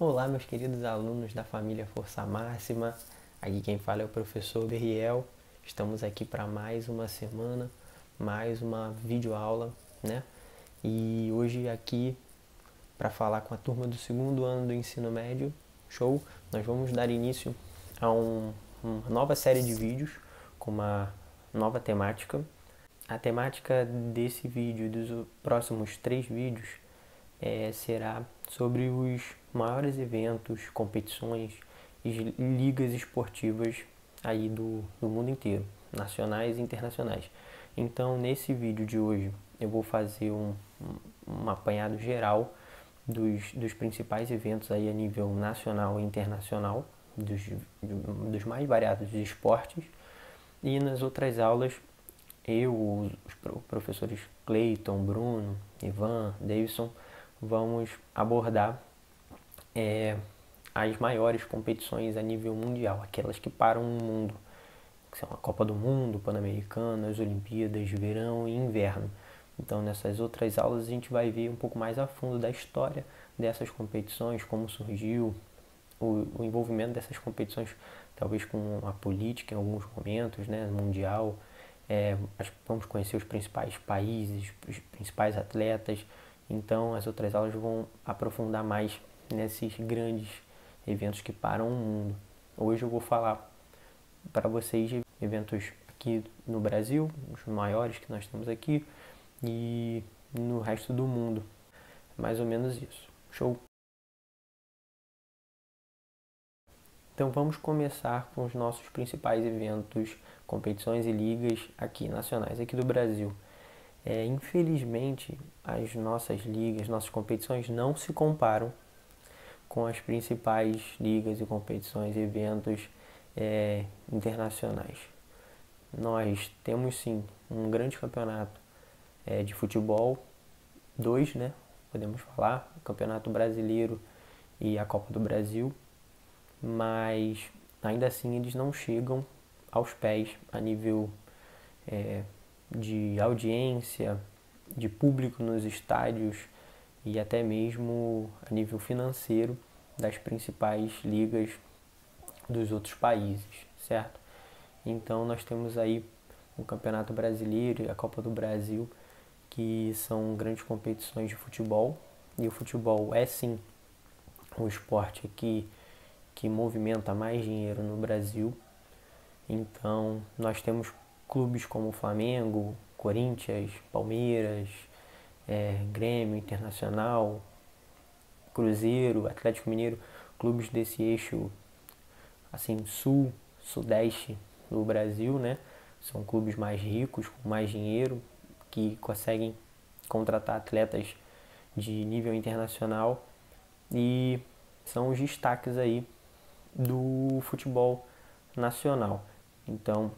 Olá, meus queridos alunos da família Força Máxima. Aqui quem fala é o professor Beriel. Estamos aqui para mais uma semana, mais uma videoaula, né? E hoje aqui para falar com a turma do segundo ano do ensino médio, show? Nós vamos dar início a uma nova série de vídeos com uma nova temática. A temática desse vídeo e dos próximos 3 vídeos será sobre os maiores eventos, competições e ligas esportivas aí do mundo inteiro, nacionais e internacionais. Então, nesse vídeo de hoje, eu vou fazer um apanhado geral dos principais eventos aí a nível nacional e internacional, dos mais variados esportes. E nas outras aulas, os professores Cleiton, Bruno, Ivan, Davidson, vamos abordar as maiores competições a nível mundial, aquelas que param o mundo, que são a Copa do Mundo, Pan-Americana, as Olimpíadas de Verão e Inverno. Então, nessas outras aulas, a gente vai ver um pouco mais a fundo da história dessas competições, como surgiu, o envolvimento dessas competições, talvez com a política em alguns momentos, né, mundial. Vamos conhecer os principais países, os principais atletas. Então, as outras aulas vão aprofundar mais nesses grandes eventos que param o mundo. Hoje eu vou falar para vocês de eventos aqui no Brasil, os maiores que nós temos aqui, e no resto do mundo. Mais ou menos isso. Show? Então vamos começar com os nossos principais eventos, competições e ligas aqui nacionais, aqui do Brasil. Infelizmente, as nossas ligas, nossas competições não se comparam com as principais ligas e competições e eventos internacionais. Nós temos sim um grande campeonato de futebol, dois, né? Podemos falar, o Campeonato Brasileiro e a Copa do Brasil, mas ainda assim eles não chegam aos pés a nível de audiência, de público nos estádios e até mesmo a nível financeiro das principais ligas dos outros países, certo? Então nós temos aí o Campeonato Brasileiro e a Copa do Brasil, que são grandes competições de futebol, e o futebol é sim o esporte que movimenta mais dinheiro no Brasil. Então nós temos clubes como Flamengo, Corinthians, Palmeiras, Grêmio, Internacional, Cruzeiro, Atlético Mineiro, clubes desse eixo assim sul, sudeste do Brasil, né? São clubes mais ricos, com mais dinheiro, que conseguem contratar atletas de nível internacional e são os destaques aí do futebol nacional. Então,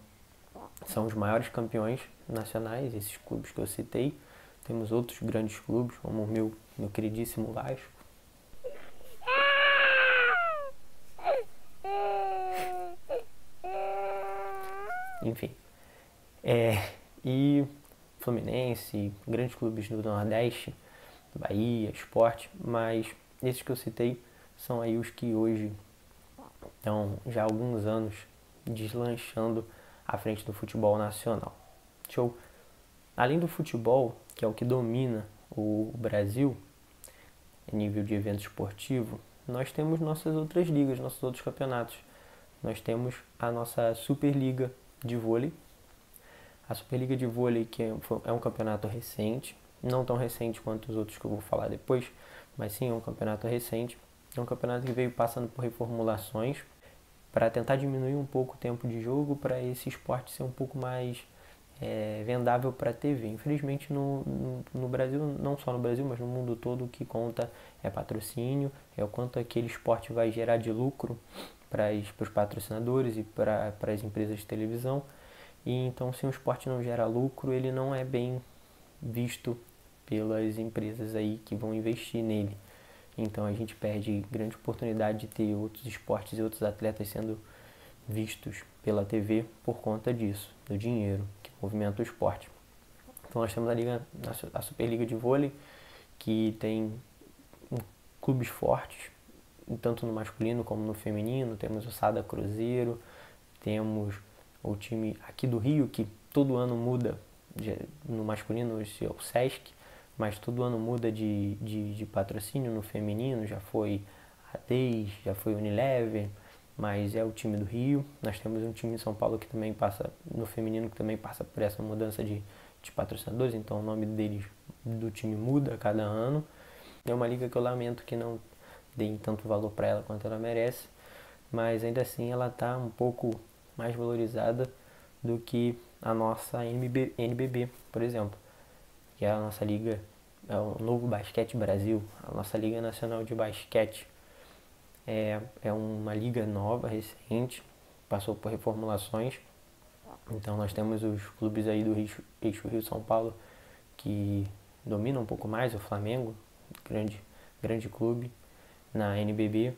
são os maiores campeões nacionais, esses clubes que eu citei. Temos outros grandes clubes, como o meu queridíssimo Vasco. Enfim. E Fluminense, grandes clubes do Nordeste, Bahia, Sport, mas esses que eu citei são aí os que hoje estão já há alguns anos deslanchando à frente do futebol nacional. Show? Além do futebol, que é o que domina o Brasil, em nível de evento esportivo, nós temos nossas outras ligas, nossos outros campeonatos. Nós temos a nossa Superliga de vôlei. A Superliga de vôlei, que é um campeonato recente, não tão recente quanto os outros que eu vou falar depois, mas sim é um campeonato recente. É um campeonato que veio passando por reformulações para tentar diminuir um pouco o tempo de jogo, para esse esporte ser um pouco mais vendável para a TV. Infelizmente no Brasil, não só no Brasil, mas no mundo todo, o que conta é patrocínio, é o quanto aquele esporte vai gerar de lucro para os patrocinadores e para as empresas de televisão. E então, se um esporte não gera lucro, ele não é bem visto pelas empresas aí que vão investir nele. Então a gente perde grande oportunidade de ter outros esportes e outros atletas sendo vistos pela TV por conta disso, do dinheiro que movimenta o esporte. Então nós temos a Superliga de vôlei, que tem clubes fortes, tanto no masculino como no feminino. Temos o Sada Cruzeiro, temos o time aqui do Rio, que todo ano muda, no masculino esse é o Sesc, mas todo ano muda de patrocínio. No feminino já foi a Teis, já foi o Unilever, mas é o time do Rio. Nós temos um time em São Paulo que também passa, no feminino, que também passa por essa mudança de patrocinadores, então o nome deles, do time, muda a cada ano. É uma liga que eu lamento que não deem tanto valor para ela quanto ela merece, mas ainda assim ela está um pouco mais valorizada do que a nossa NBB, por exemplo, que é a nossa liga, é o Novo Basquete Brasil, a nossa Liga Nacional de Basquete. É uma liga nova, recente, passou por reformulações. Então nós temos os clubes aí do eixo Rio-São Paulo que dominam um pouco mais, o Flamengo, grande clube na NBB.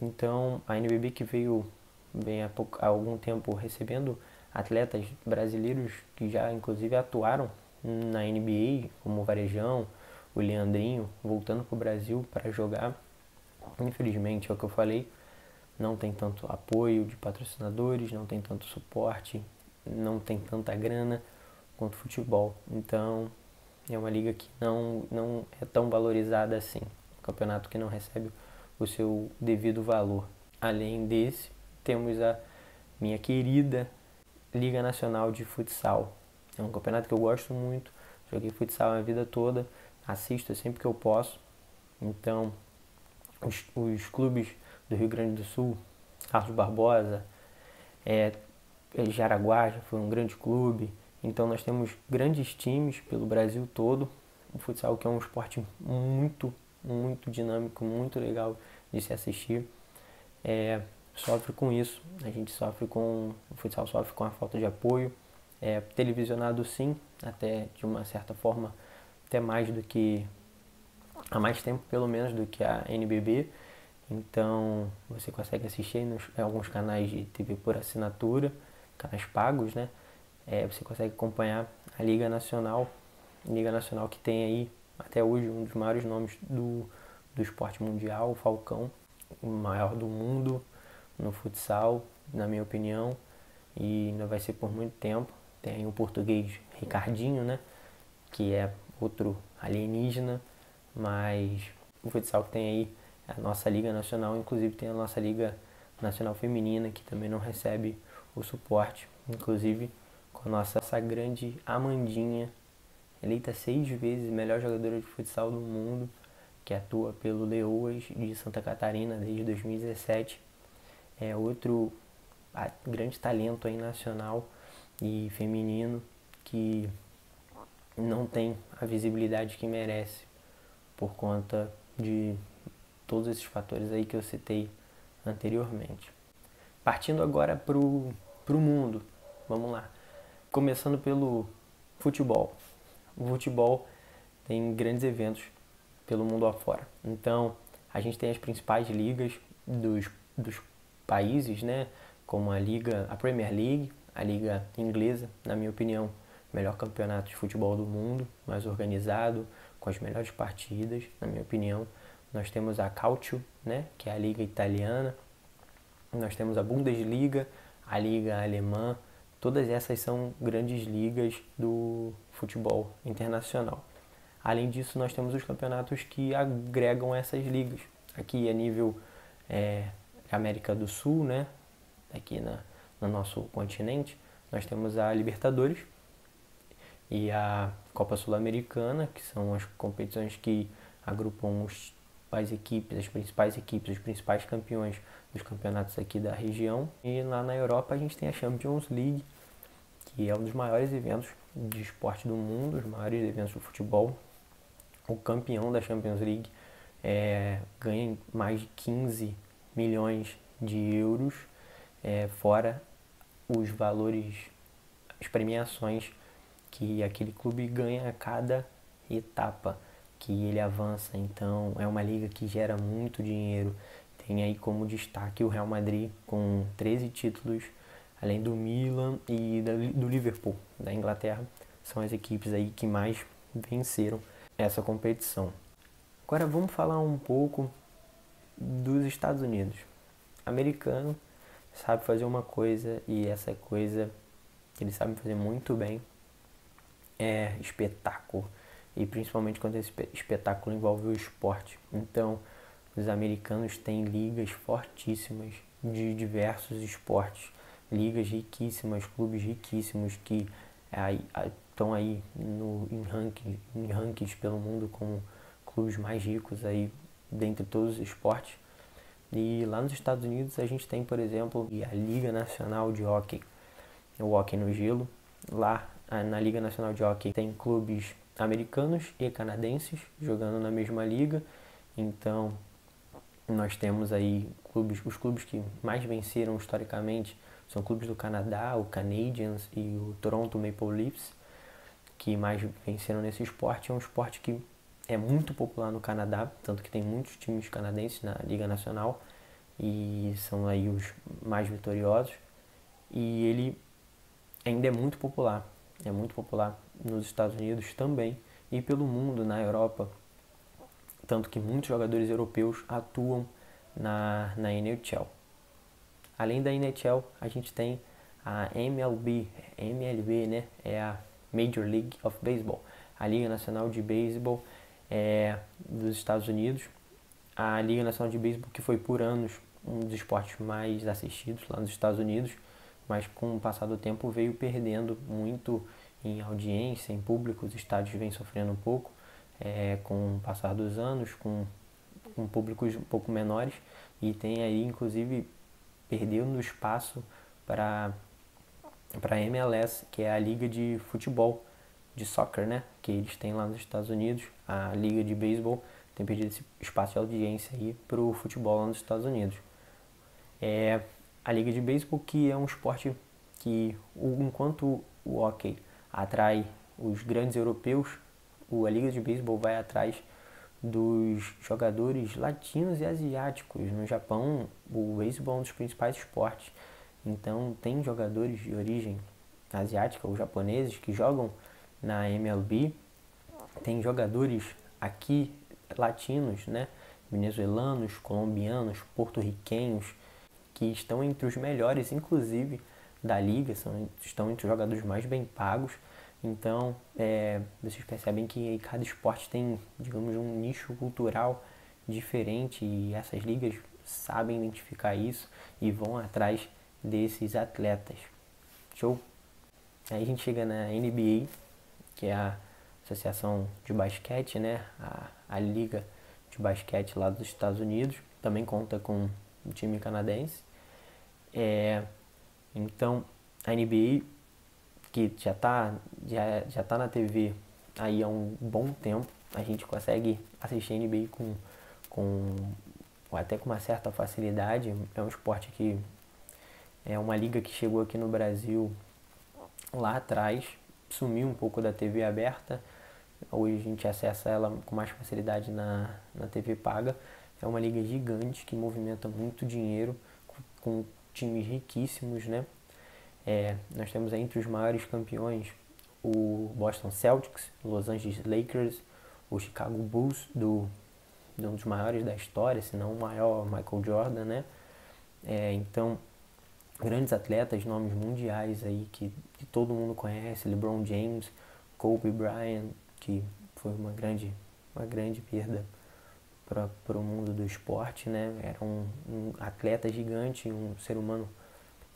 Então a NBB que vem há algum tempo recebendo atletas brasileiros que já inclusive atuaram na NBA, como o Varejão, o Leandrinho, voltando para o Brasil para jogar. Infelizmente, é o que eu falei, não tem tanto apoio de patrocinadores, não tem tanto suporte, não tem tanta grana quanto o futebol. Então é uma liga que não é tão valorizada assim, um campeonato que não recebe o seu devido valor. Além desse, temos a minha querida Liga Nacional de Futsal. É um campeonato que eu gosto muito, joguei futsal a vida toda, assisto sempre que eu posso. Então os clubes do Rio Grande do Sul, Carlos Barbosa, Jaraguá já foi um grande clube. Então nós temos grandes times pelo Brasil todo. O futsal, que é um esporte muito dinâmico, muito legal de se assistir, sofre com isso. O futsal sofre com a falta de apoio. Televisionado sim, até de uma certa forma, até mais do que há mais tempo pelo menos do que a NBB. Então você consegue assistir em alguns canais de TV por assinatura, canais pagos, né? Você consegue acompanhar a Liga Nacional que tem aí até hoje um dos maiores nomes do esporte mundial, o Falcão, o maior do mundo no futsal, na minha opinião, e ainda vai ser por muito tempo. Tem aí o português Ricardinho, né? Que é outro alienígena, mas o futsal que tem aí a nossa Liga Nacional, inclusive tem a nossa Liga Nacional Feminina, que também não recebe o suporte, inclusive com a nossa grande Amandinha, eleita 6 vezes melhor jogadora de futsal do mundo, que atua pelo Leoas de Santa Catarina desde 2017. É outro grande talento aí nacional e feminino que não tem a visibilidade que merece por conta de todos esses fatores aí que eu citei anteriormente. Partindo agora para o mundo, vamos lá. Começando pelo futebol. O futebol tem grandes eventos pelo mundo afora. Então, a gente tem as principais ligas dos países, né? Como a Premier League, a liga inglesa, na minha opinião, melhor campeonato de futebol do mundo, mais organizado, com as melhores partidas, na minha opinião. Nós temos a Calcio, né, que é a liga italiana. Nós temos a Bundesliga, a liga alemã. Todas essas são grandes ligas do futebol internacional. Além disso, nós temos os campeonatos que agregam essas ligas. Aqui a nível América do Sul, né, aqui no nosso continente, nós temos a Libertadores e a Copa Sul-Americana, que são as competições que agrupam as principais equipes, os principais campeões dos campeonatos aqui da região. E lá na Europa a gente tem a Champions League, que é um dos maiores eventos de esporte do mundo, os maiores eventos do futebol. O campeão da Champions League ganha mais de 15 milhões de euros, fora os valores, as premiações que aquele clube ganha a cada etapa que ele avança. Então é uma liga que gera muito dinheiro. Tem aí como destaque o Real Madrid com 13 títulos, além do Milan e do Liverpool, da Inglaterra. São as equipes aí que mais venceram essa competição. Agora vamos falar um pouco dos Estados Unidos. Americano sabe fazer uma coisa e essa coisa que eles sabem fazer muito bem é espetáculo. E principalmente quando esse espetáculo envolve o esporte. Então, os americanos têm ligas fortíssimas de diversos esportes. Ligas riquíssimas, clubes riquíssimos que estão aí em rankings pelo mundo como clubes mais ricos aí dentre todos os esportes. E lá nos Estados Unidos a gente tem, por exemplo, a Liga Nacional de Hóquei, o hóquei no gelo. Lá na Liga Nacional de Hóquei tem clubes americanos e canadenses jogando na mesma liga. Então nós temos aí os clubes que mais venceram historicamente são clubes do Canadá, o Canadiens e o Toronto Maple Leafs, que mais venceram nesse esporte. É um esporte que é muito popular no Canadá, tanto que tem muitos times canadenses na Liga Nacional e são aí os mais vitoriosos. E ele ainda é muito popular nos Estados Unidos também e pelo mundo, na Europa, tanto que muitos jogadores europeus atuam na NHL. Além da NHL, a gente tem a MLB, né? É a Major League of Baseball, a Liga Nacional de Beisebol dos Estados Unidos. A Liga Nacional de Beisebol, que foi por anos um dos esportes mais assistidos lá nos Estados Unidos, mas com o passar do tempo veio perdendo muito em audiência, em público. Os estádios vêm sofrendo um pouco com o passar dos anos, com públicos um pouco menores, e tem aí inclusive perdendo espaço para a MLS, que é a liga de futebol, de soccer, né, que eles têm lá nos Estados Unidos. A liga de beisebol tem perdido esse espaço de audiência aí para o futebol lá nos Estados Unidos. A liga de beisebol, que é um esporte que, enquanto o hóquei atrai os grandes europeus, a liga de beisebol vai atrás dos jogadores latinos e asiáticos. No Japão, o beisebol é um dos principais esportes. Então, tem jogadores de origem asiática ou japoneses que jogam na MLB. Tem jogadores aqui latinos, né? Venezuelanos, colombianos, porto-riquenhos, que estão entre os melhores, inclusive, da liga, estão entre os jogadores mais bem pagos. Então, vocês percebem que cada esporte tem, digamos, um nicho cultural diferente, e essas ligas sabem identificar isso e vão atrás desses atletas. Show? Aí a gente chega na NBA, que é a Associação de Basquete, né? A Liga de Basquete lá dos Estados Unidos. Também conta com um time canadense. Então, a NBA, que já tá na TV aí há um bom tempo, a gente consegue assistir a NBA até com uma certa facilidade. É um esporte que é uma liga que chegou aqui no Brasil lá atrás, sumiu um pouco da TV aberta. Hoje a gente acessa ela com mais facilidade na TV paga. É uma liga gigante que movimenta muito dinheiro, com times riquíssimos, né? Nós temos entre os maiores campeões o Boston Celtics, Los Angeles Lakers, o Chicago Bulls, de um dos maiores da história, se não o maior, Michael Jordan, né? Então, grandes atletas, nomes mundiais aí que todo mundo conhece, LeBron James, Kobe Bryant, que foi uma grande perda para o mundo do esporte, né? Era um atleta gigante, um ser humano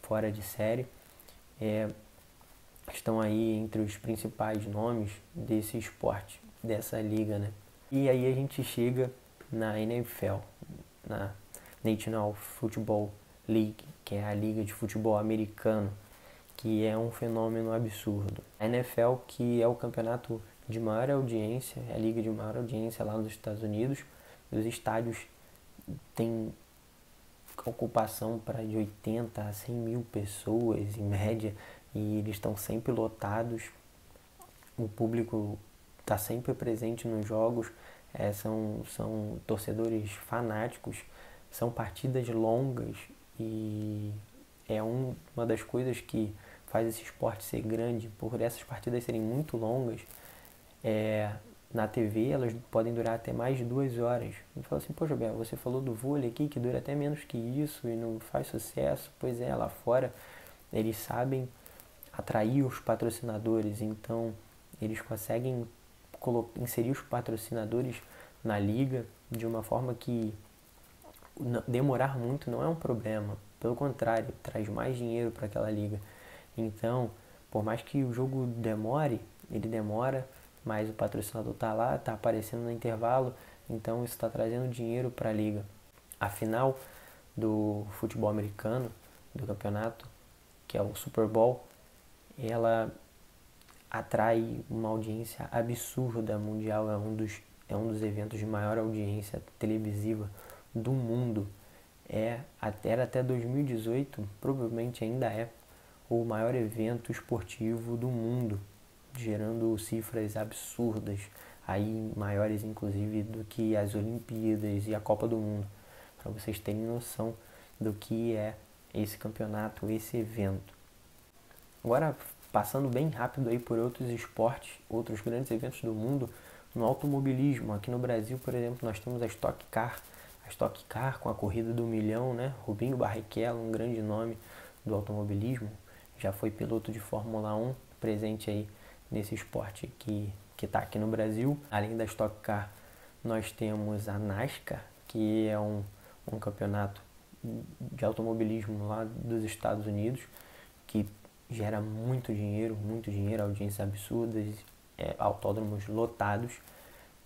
fora de série. Estão aí entre os principais nomes desse esporte, dessa liga, né? E aí a gente chega na NFL, na National Football League, que é a liga de futebol americano, que é um fenômeno absurdo. A NFL, que é o campeonato de maior audiência, é a liga de maior audiência lá nos Estados Unidos. Os estádios têm ocupação para de 80 a 100 mil pessoas em média, e eles estão sempre lotados. O público está sempre presente nos jogos, são torcedores fanáticos, são partidas longas, e é uma das coisas que faz esse esporte ser grande, por essas partidas serem muito longas. na TV elas podem durar até mais de 2 horas. E fala assim, poxa, Bel, você falou do vôlei aqui que dura até menos que isso e não faz sucesso. Pois é, lá fora eles sabem atrair os patrocinadores, então eles conseguem inserir os patrocinadores na liga de uma forma que demorar muito não é um problema, pelo contrário, traz mais dinheiro para aquela liga. Então, por mais que o jogo demore, ele demora, mas o patrocinador está lá, está aparecendo no intervalo, então isso está trazendo dinheiro para a liga. A final do futebol americano, do campeonato, que é o Super Bowl, ela atrai uma audiência absurda mundial, é um dos eventos de maior audiência televisiva do mundo. Era até 2018, provavelmente ainda é, o maior evento esportivo do mundo, gerando cifras absurdas, aí maiores inclusive do que as Olimpíadas e a Copa do Mundo, para vocês terem noção do que é esse campeonato, esse evento. Agora, passando bem rápido aí por outros esportes, outros grandes eventos do mundo, no automobilismo, aqui no Brasil, por exemplo, nós temos a Stock Car com a corrida do milhão, né? Rubinho Barrichello, um grande nome do automobilismo, já foi piloto de Fórmula 1, presente aí nesse esporte que está aqui no Brasil. Além da Stock Car, nós temos a NASCAR, que é um campeonato de automobilismo lá dos Estados Unidos, que gera muito dinheiro, audiências absurdas, autódromos lotados.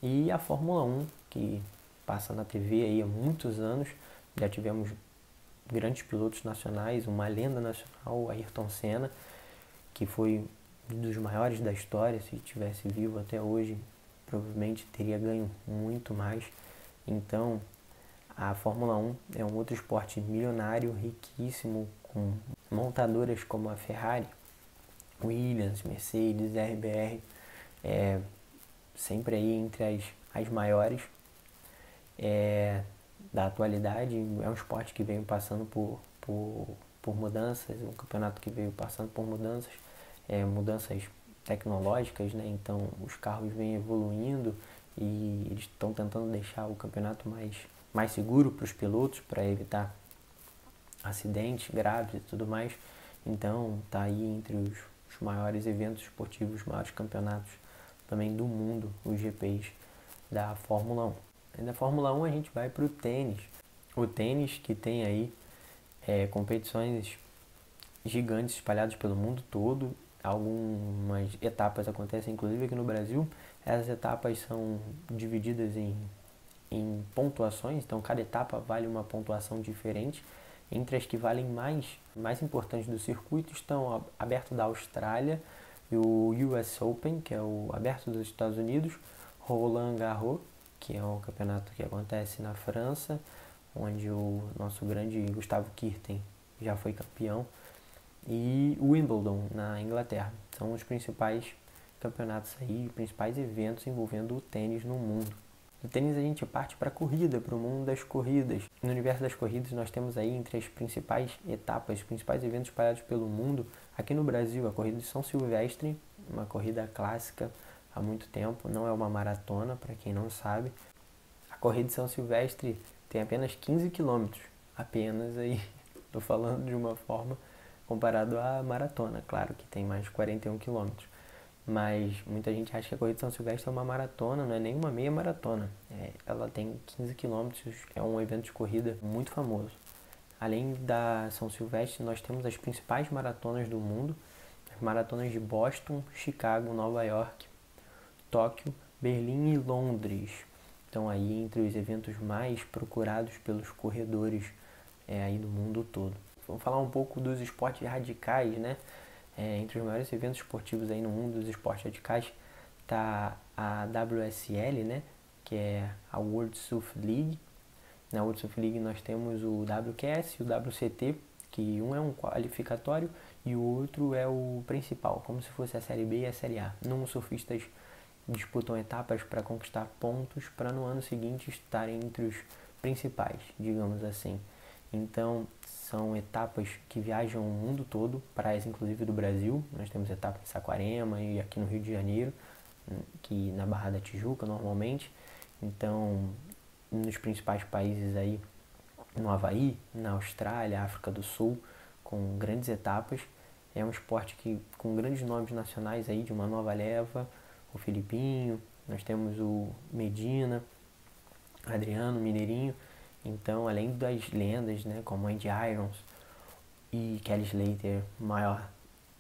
E a Fórmula 1, que passa na TV aí há muitos anos, já tivemos grandes pilotos nacionais, uma lenda nacional, Ayrton Senna, que foi um dos maiores da história. Se estivesse vivo até hoje, provavelmente teria ganho muito mais. Então, a Fórmula 1 é um outro esporte milionário, riquíssimo, com montadoras como a Ferrari, Williams, Mercedes, RBR, sempre aí entre as maiores da atualidade. É um esporte que veio passando por mudanças, um campeonato que veio passando por mudanças tecnológicas, né? Então os carros vêm evoluindo e eles estão tentando deixar o campeonato mais seguro para os pilotos, para evitar acidentes graves e tudo mais. Então está aí entre os maiores eventos esportivos, os maiores campeonatos também do mundo, os GPs da Fórmula 1. E da Fórmula 1 a gente vai para o tênis. O tênis que tem aí competições gigantes espalhadas pelo mundo todo. Algumas etapas acontecem inclusive aqui no Brasil. Essas etapas são divididas em pontuações, então cada etapa vale uma pontuação diferente. Entre as que valem mais importantes do circuito estão o Aberto da Austrália e o US Open, que é o Aberto dos Estados Unidos, Roland Garros, que é um campeonato que acontece na França, onde o nosso grande Gustavo Kuerten já foi campeão, e o Wimbledon, na Inglaterra. São os principais campeonatos aí, principais eventos envolvendo o tênis no mundo. Do tênis a gente parte para a corrida, para o mundo das corridas. No universo das corridas nós temos aí entre as principais etapas, os principais eventos espalhados pelo mundo. Aqui no Brasil, a corrida de São Silvestre, uma corrida clássica há muito tempo, não é uma maratona, para quem não sabe. A corrida de São Silvestre tem apenas 15 quilômetros, apenas aí, estou falando de uma forma comparado à maratona, claro que tem mais de 41 quilômetros. Mas muita gente acha que a corrida de São Silvestre é uma maratona, não é nem uma meia maratona. Ela tem 15 quilômetros, é um evento de corrida muito famoso. Além da São Silvestre, nós temos as principais maratonas do mundo, as maratonas de Boston, Chicago, Nova York, Tóquio, Berlim e Londres. Então aí entre os eventos mais procurados pelos corredores aí do mundo todo. Vamos falar um pouco dos esportes radicais, né? Entre os maiores eventos esportivos aí no mundo dos esportes radicais está a WSL, né? Que é a World Surf League. Na World Surf League nós temos o WQS e o WCT, que um é um qualificatório e o outro é o principal, como se fosse a Série B e a Série A. Os surfistas disputam etapas para conquistar pontos para no ano seguinte estarem entre os principais, digamos assim. Então, são etapas que viajam o mundo todo, praias inclusive do Brasil. Nós temos etapas em Saquarema e aqui no Rio de Janeiro, que na Barra da Tijuca normalmente. Então, nos principais países aí, no Havaí, na Austrália, África do Sul, com grandes etapas. É um esporte que com grandes nomes nacionais aí de uma nova leva, o Filipinho, nós temos o Medina, Adriano, Mineirinho. Então, além das lendas, né, como Andy Irons e Kelly Slater,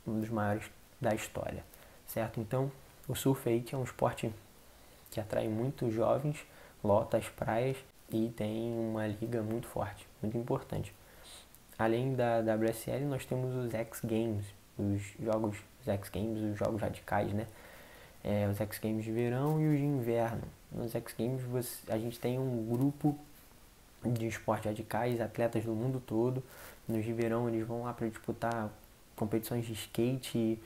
um dos maiores da história, certo? Então, o surf é um esporte que atrai muitos jovens, lota as praias e tem uma liga muito forte, muito importante. Além da WSL, nós temos os X Games, os jogos radicais, né? Os X Games de verão e os de inverno. Nos X Games a gente tem um grupo de esportes radicais, atletas do mundo todo. Nos de verão eles vão lá para disputar competições de skate,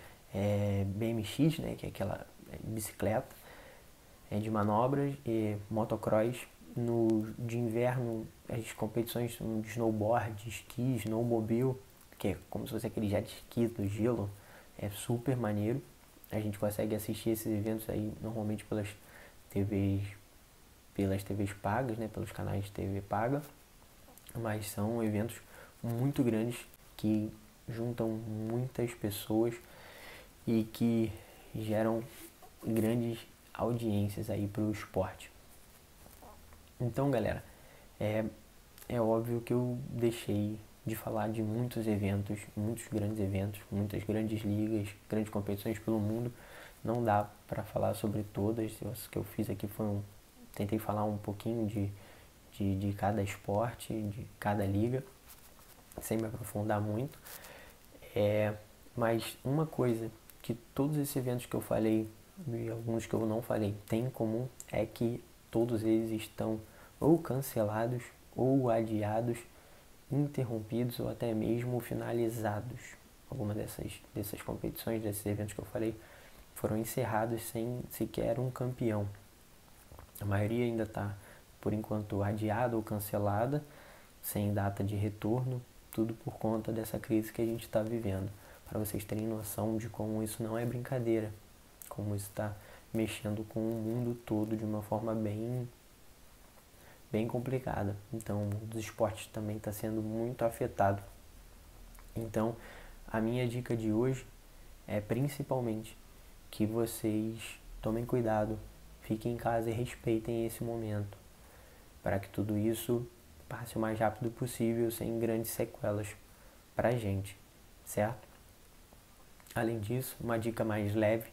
BMX, né? Que é aquela bicicleta, de manobras e motocross. No de inverno, as competições de snowboard, esqui, snowmobile, que é como se fosse aquele jet ski do gelo, é super maneiro. A gente consegue assistir esses eventos aí normalmente pelas TVs pagas, né, pelos canais de TV paga, mas são eventos muito grandes que juntam muitas pessoas e que geram grandes audiências aí para o esporte. Então, galera, é óbvio que eu deixei de falar de muitos eventos, muitos grandes eventos, muitas grandes ligas, grandes competições pelo mundo. Não dá para falar sobre todas. O que eu fiz aqui tentei falar um pouquinho de cada esporte, de cada liga, sem me aprofundar muito. Mas uma coisa que todos esses eventos que eu falei e alguns que eu não falei têm em comum é que todos eles estão ou cancelados, ou adiados, interrompidos ou até mesmo finalizados. Algumas dessas competições, desses eventos que eu falei, foram encerrados sem sequer um campeão. A maioria ainda está, por enquanto, adiada ou cancelada, sem data de retorno, tudo por conta dessa crise que a gente está vivendo. Para vocês terem noção de como isso não é brincadeira, como isso está mexendo com o mundo todo de uma forma bem complicada. Então, o mundo dos esportes também está sendo muito afetado. Então, a minha dica de hoje é principalmente que vocês tomem cuidado, fiquem em casa e respeitem esse momento, para que tudo isso passe o mais rápido possível, sem grandes sequelas para a gente, certo? Além disso, uma dica mais leve,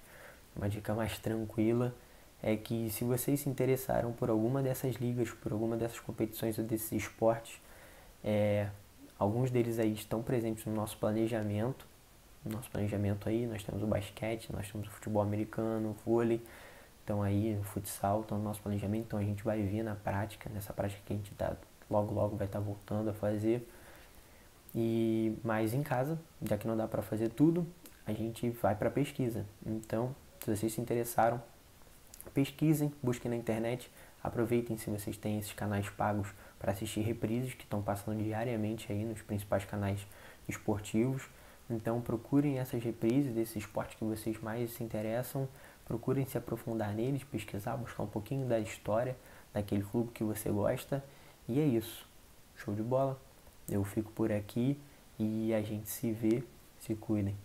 uma dica mais tranquila, é que se vocês se interessaram por alguma dessas ligas, por alguma dessas competições ou desses esportes, alguns deles aí estão presentes no nosso planejamento. No nosso planejamento aí nós temos o basquete, nós temos o futebol americano, o vôlei, então aí o futsal, estão no nosso planejamento. Então a gente vai ver na prática, nessa prática que a gente logo vai estar voltando a fazer. Mas em casa, já que não dá para fazer tudo, a gente vai para pesquisa. Então, se vocês se interessaram, pesquisem, busquem na internet, aproveitem se vocês têm esses canais pagos para assistir reprises que estão passando diariamente aí nos principais canais esportivos. Então procurem essas reprises desses esportes que vocês mais se interessam, procurem se aprofundar neles, pesquisar, buscar um pouquinho da história daquele clube que você gosta. E é isso, show de bola, eu fico por aqui e a gente se vê, se cuidem.